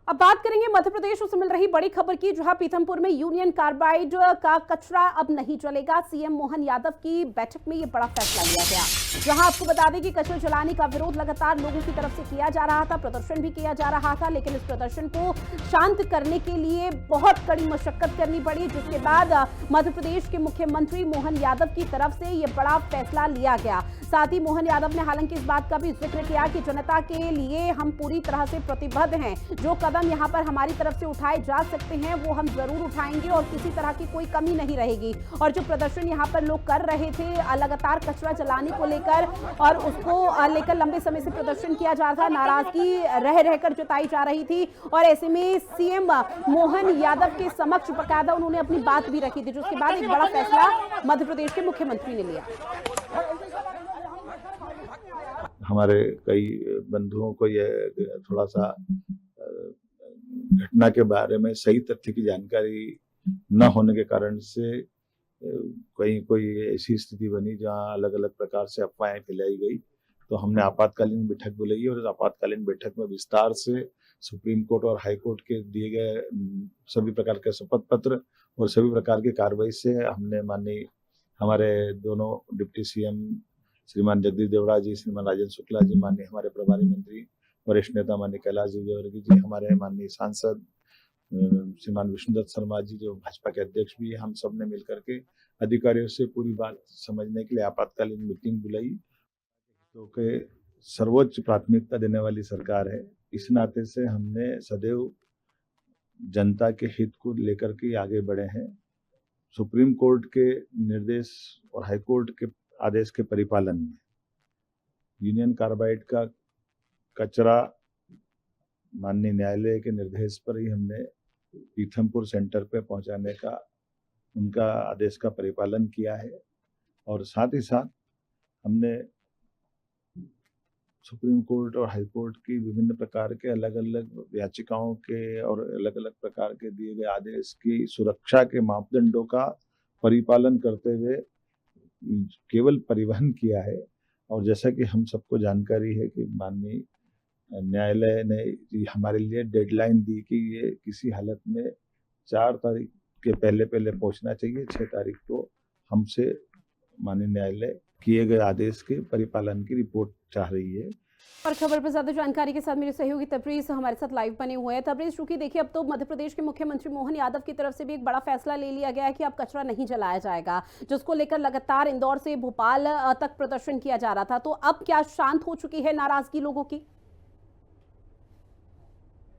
अब बात करेंगे मध्य प्रदेश से मिल रही बड़ी खबर की, जहां पीथमपुर में यूनियन कार्बाइड का कचरा अब नहीं जलेगा। सीएम मोहन यादव की बैठक में यह बड़ा फैसला लिया गया, जहां आपको बता दें कि कचरा जलाने का विरोध लगातार लोगों की तरफ से किया जा रहा था, प्रदर्शन भी किया जा रहा था, लेकिन इस प्रदर्शन को शांत करने के लिए बहुत कड़ी मशक्कत करनी पड़ी, जिसके बाद मध्य प्रदेश के मुख्यमंत्री मोहन यादव की तरफ से यह बड़ा फैसला लिया गया। साथ ही मोहन यादव ने हालांकि इस बात का भी जिक्र किया कि जनता के लिए हम पूरी तरह से प्रतिबद्ध हैं, जो कदम यहां पर हमारी तरफ से उठाए जा सकते हैं वो हम जरूर उठाएंगे और किसी तरह की कोई कमी नहीं रहेगी। और जो प्रदर्शन यहां पर लोग कर रहे थे लगातार कचरा जलाने को लेकर, और उसको लेकर लंबे समय से प्रदर्शन किया जा रहा था, नाराजगी रह रहकर जताई जा रही थी, और ऐसे में सीएम मोहन यादव के समक्ष बकायदा उन्होंने अपनी बात भी रखी थी, जिसके बाद एक बड़ा फैसला मध्य प्रदेश के मुख्यमंत्री ने लिया। हमारे कई बंधुओं को यह थोड़ा सा घटना के बारे में सही तथ्य की जानकारी न होने के कारण से कहीं कोई ऐसी स्थिति बनी जहां अलग अलग प्रकार से अफवाहें फैलाई गई। तो हमने आपातकालीन बैठक बुलाई और इस आपातकालीन बैठक में विस्तार से सुप्रीम कोर्ट और हाई कोर्ट के दिए गए सभी प्रकार के शपथ पत्र और सभी प्रकार की कार्रवाई से हमने माननीय हमारे दोनों डिप्टी सीएम श्रीमान जगदीश देवड़ा जी, श्रीमान राजेंद्र शुक्ला जी, माननीय हमारे प्रभारी मंत्री वरिष्ठ नेता माननीय कैलाश विजयवर्गीय जी, हमारे माननीय सांसद श्रीमान विष्णुदत्त शर्मा जी जो भाजपा के अध्यक्ष भी है, हम सब ने मिलकर के अधिकारियों से पूरी बात समझने के लिए आपातकालीन मीटिंग बुलाई। क्योंकि सर्वोच्च प्राथमिकता देने वाली सरकार है, इस नाते से हमने सदैव जनता के हित को लेकर के आगे बढ़े हैं। सुप्रीम कोर्ट के निर्देश और हाई कोर्ट के आदेश के परिपालन में यूनियन कार्बाइड का कचरा माननीय न्यायालय के निर्देश पर ही हमने पीथमपुर सेंटर पे पहुंचाने का उनका आदेश का परिपालन किया है, और साथ ही साथ हमने सुप्रीम कोर्ट और हाई कोर्ट की विभिन्न प्रकार के अलग अलग याचिकाओं के और अलग अलग प्रकार के दिए गए आदेश की सुरक्षा के मापदंडों का परिपालन करते हुए केवल परिवहन किया है। और जैसा कि हम सबको जानकारी है कि माननीय न्यायालय ने हमारे लिए डेडलाइन दी कि ये किसी हालत में 4 तारीख के पहले पहुंचना चाहिए। 6 तारीख को हमसे माननीय न्यायालय किए गए आदेश के परिपालन की रिपोर्ट चाह रही है। और खबर पर ज्यादा जानकारी के साथ मेरे सहयोगी तबरेज हमारे साथ लाइव बने हुए हैं। तबरेज, चूंकि देखिए अब तो मध्य प्रदेश के मुख्यमंत्री मोहन यादव की तरफ से भी एक बड़ा फैसला ले लिया गया है कि अब कचरा नहीं जलाया जाएगा, जिसको लेकर लगातार इंदौर से भोपाल तक प्रदर्शन किया जा रहा था, तो अब क्या शांत हो चुकी है नाराजगी लोगों की?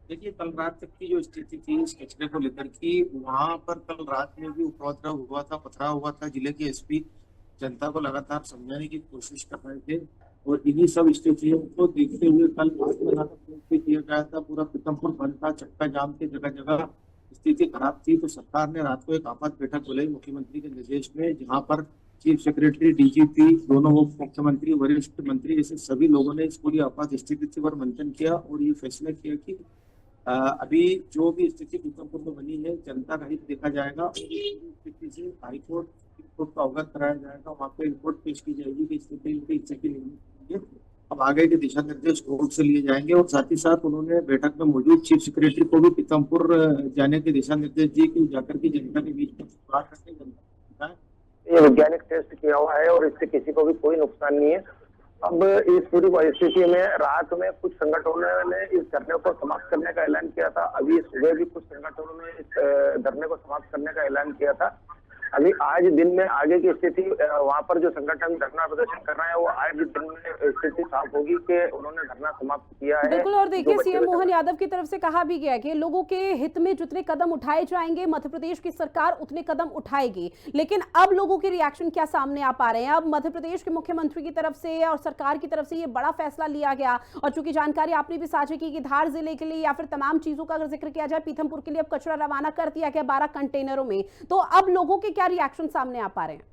देखिए, कल रात तक की जो स्थिति थी इस कचरे को लेकर की, वहां पर कल रात में भी उपद्रव हुआ था, पथराव हुआ था। जिले के एसपी जनता को लगातार समझाने की कोशिश कर रहे थे, और इन्हीं सब स्थितियों को देखते हुए कल रात में नाकाबंदी किया गया था। पूरा पीथमपुर बंद था, चक्का जाम थे, जगह जगह स्थिति खराब थी। तो सरकार ने रात को एक आपात बैठक बुलाई मुख्यमंत्री के निर्देश में, जहाँ पर चीफ सेक्रेटरी, डीजीपी, दोनों मुख्यमंत्री, वरिष्ठ मंत्री, ऐसे सभी लोगों ने इस पूरी आपात स्थिति पर मंथन किया और ये फैसला किया कि अभी जो भी स्थिति पीथमपुर में बनी है, जनता का हित देखा जाएगा और स्थिति से हाईकोर्ट को अवगत कराया जाएगा। वहाँ पे रिपोर्ट पेश की जाएगी कि स्थिति अब आगे के दिशा निर्देश कोर्ट से लिए जाएंगे। और साथ ही साथ उन्होंने बैठक में मौजूद चीफ सेक्रेटरी को भी पीथमपुर जाने के दिशा निर्देश दिए कि जाकर के जनता के बीच में बात करके ये वैज्ञानिक टेस्ट किया हुआ है और इससे किसी को भी कोई नुकसान नहीं है। अब इस पूरी परिस्थिति में रात में कुछ संगठनों ने इस धरने को समाप्त करने का ऐलान किया था। अभी सुबह भी कुछ संगठनों ने इस धरने को समाप्त करने का ऐलान किया था। अभी आज दिन में आगे की स्थिति, वहां पर जो संगठन धरना प्रदर्शन कर रहे हैं, वो आज दिन में स्थिति साफ होगी कि उन्होंने धरना समाप्त किया है। बिल्कुल, और देखिए सीएम मोहन यादव की तरफ से कहा भी गया कि लोगों के हित में जितने कदम उठाए जाएंगे मध्य प्रदेश की सरकार उतने कदम उठाएगी। लेकिन अब लोगों के रिएक्शन क्या सामने आ पा रहे हैं? अब मध्य प्रदेश के मुख्यमंत्री की तरफ से और सरकार की तरफ से ये बड़ा फैसला लिया गया, और चूंकि जानकारी आपने भी साझा की कि धार जिले के लिए या फिर तमाम चीजों का अगर जिक्र किया जाए, पीथमपुर के लिए अब कचरा रवाना कर दिया गया 12 कंटेनरों में, तो अब लोगों के क्या रिएक्शन सामने आ पा रहे हैं?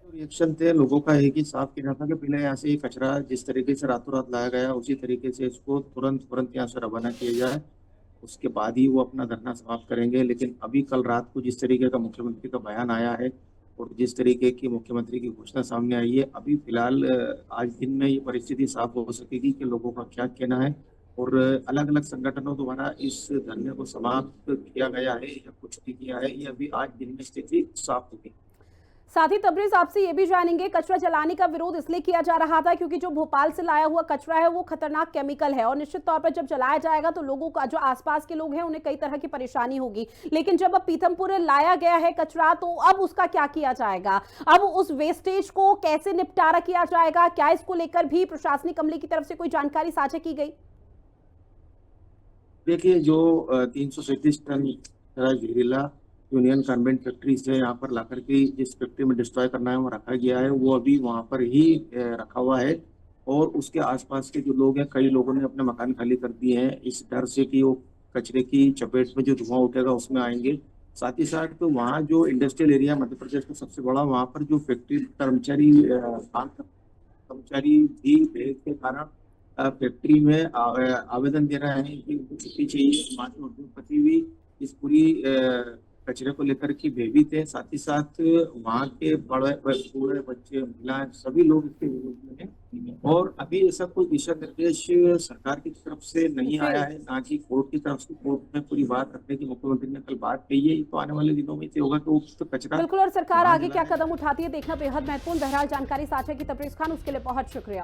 रिएक्शन थे लोगों का एक ही साफ कहना था कि पहले यहाँ से ये कचरा जिस तरीके से रातों रात लाया गया उसी तरीके से इसको तुरंत यहाँ से रवाना किया जाए, उसके बाद ही वो अपना धरना समाप्त करेंगे। लेकिन अभी कल रात को जिस तरीके का मुख्यमंत्री का बयान आया है और जिस तरीके की मुख्यमंत्री की घोषणा सामने आई है, अभी फिलहाल आज दिन में ये परिस्थिति साफ हो सकेगी कि लोगों का क्या कहना है और अलग अलग संगठनों द्वारा इस धरने को समाप्त किया गया है या कुछ भी किया है, ये अभी आज दिन में स्थिति साफ होगी। साथ ही तबरेज, आपसे ये भी जानेंगे, कचरा जलाने का विरोध इसलिए किया जा रहा था क्योंकि जो भोपाल से लाया हुआ कचरा है वो खतरनाक केमिकल है और निश्चित तौर पर जब जलाया जाएगा तो लोगों का, जो आसपास के लोग हैं, उन्हें कई तरह की परेशानी होगी। लेकिन जब अब पीथमपुर लाया गया है कचरा, तो अब उसका क्या किया जाएगा? अब उस वेस्टेज को कैसे निपटारा किया जाएगा? क्या इसको लेकर भी प्रशासनिक अमले की तरफ से कोई जानकारी साझा की गई? देखिए, जो 337 टन जहरीला यूनियन कार्बाइड फैक्ट्री से यहाँ पर लाकर के जिस फैक्ट्री में डिस्ट्रॉय करना है वो रखा गया है, वो अभी वहाँ पर ही रखा हुआ है। और उसके आसपास के जो लोग हैं, कई लोगों ने अपने मकान खाली कर दिए हैं इस डर से कि वो कचरे की चपेट में जो धुआं उठेगा उसमें आएंगे। साथ ही साथ तो वहाँ जो इंडस्ट्रियल एरिया मध्य प्रदेश का सबसे बड़ा, वहाँ पर जो फैक्ट्री कर्मचारी कर्मचारी भी भीड़ के कारण फैक्ट्री में आवेदन दे रहे हैं कि उनको छुट्टी चाहिए। वहाँ के उद्योगपति भी इस पूरी कचरे को लेकर के भयभीत है। साथ ही साथ वहाँ के बड़े बूढ़े, बच्चे, महिलाएं, सभी लोग इसके विरोध में हैं। और अभी ऐसा कोई दिशा निर्देश सरकार की तरफ से नहीं आया है, ना कि कोर्ट की तरफ से। कोर्ट में पूरी बात रखने की मुख्यमंत्री ने कल बात कही है, तो आने वाले दिनों में ये होगा कि तो कचरा बिल्कुल, और सरकार आगे क्या कदम उठाती है देखना बेहद महत्वपूर्ण। बहरहाल जानकारी साझा की तबरेज खान, उसके लिए बहुत शुक्रिया।